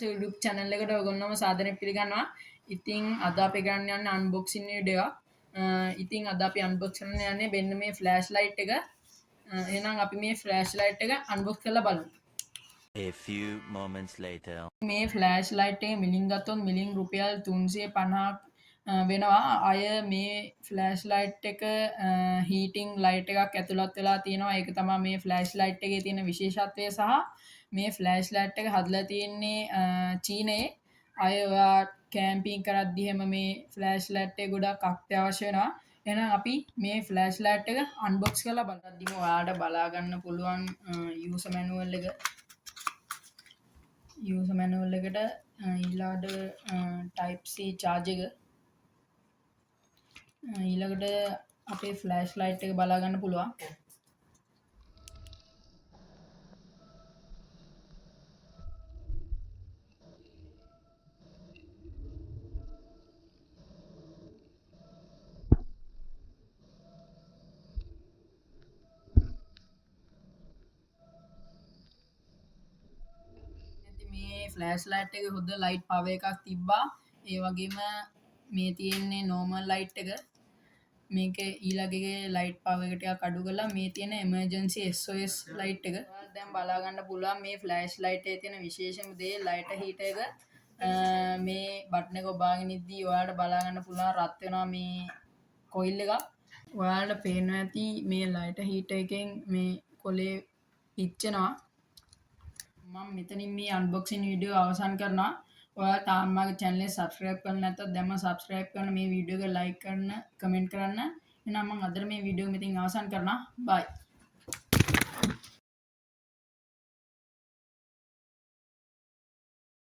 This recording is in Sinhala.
YouTube channel එකට ඔයගොල්ලෝම සාදරයෙන් පිළිගන්නවා. ඉතින් අද අපි ගන්න යන්නේ unboxing වීඩියෝ එකක්. ඉතින් අද අපි unbox කරන්න යන්නේ මෙන්න මේ flash light එක. එහෙනම් අපි මේ flash light එක unbox කරලා බලමු. A few moments later. මේ ෆ්ලෑෂ් ලයිට් එක මිලින් ගත්තොත් මිලින් රුපියල් 350ක් වෙනවා. අය මේ ෆ්ලෑෂ් ලයිට් එක හීටින් ලයිට් එකක් ඇතුළත් වෙලා තියෙනවා. ඒක තමයි මේ ෆ්ලෑෂ් ලයිට් එකේ තියෙන විශේෂත්වය සහ මේ ෆ්ලෑෂ් ලයිට් එක හදලා තියෙන්නේ චීනයේ. අය ඔයා කැම්පින් කරද්දී හැම මේ ෆ්ලෑෂ් ලයිට් එක ගොඩක් අත්‍යවශ්‍ය වෙනවා. එහෙනම් අපි මේ ෆ්ලෑෂ් ලයිට් එක අන්බොක්ස් කරලා බලද්දිම ඔයාලට බලා ගන්න පුළුවන් යූසර් මැනුවල් එක. user manual එකට ඊළඟට type C charge එක ඊළඟට අපේ flash light එක බලා ගන්න පුළුවන්. මේ ෆ්ලෑෂ් ලයිට් එක හොඳ ලයිට් පවර් එකක් තිබ්බා. ඒ වගේම මේ තියෙන්නේ normal light එක. මේක ඊළඟේ ලයිට් පවර් එක ටිකක් අඩු කරලා මේ තියෙන emergency SOS light එක. දැන් බලා ගන්න පුළුවන් මේ ෆ්ලෑෂ් ලයිට් එකේ තියෙන විශේෂම දේ ලයිට් හීටර් එක. මේ බටන් එක ඔබාගෙන ඉද්දී ඔයාලට බලා ගන්න පුළුවන් රත් වෙනවා මේ කොයිල් එක. ඔයාලට පේනවා ඇති මේ ලයිට් හීටර් එකෙන් මේ කොලේ පිච්චෙනවා. මම මෙතනින් මේ අන්බොක්සින් වීඩියෝ අවසන් කරනවා. ඔයාලා තාම මගේ channel එක subscribe කරලා නැත්නම් දැන්ම subscribe කරන මේ වීඩියෝ එක like කරන්න, comment කරන්න. එහෙනම් මම අද මේ වීඩියෝ මෙතනින් අවසන් කරනවා. bye.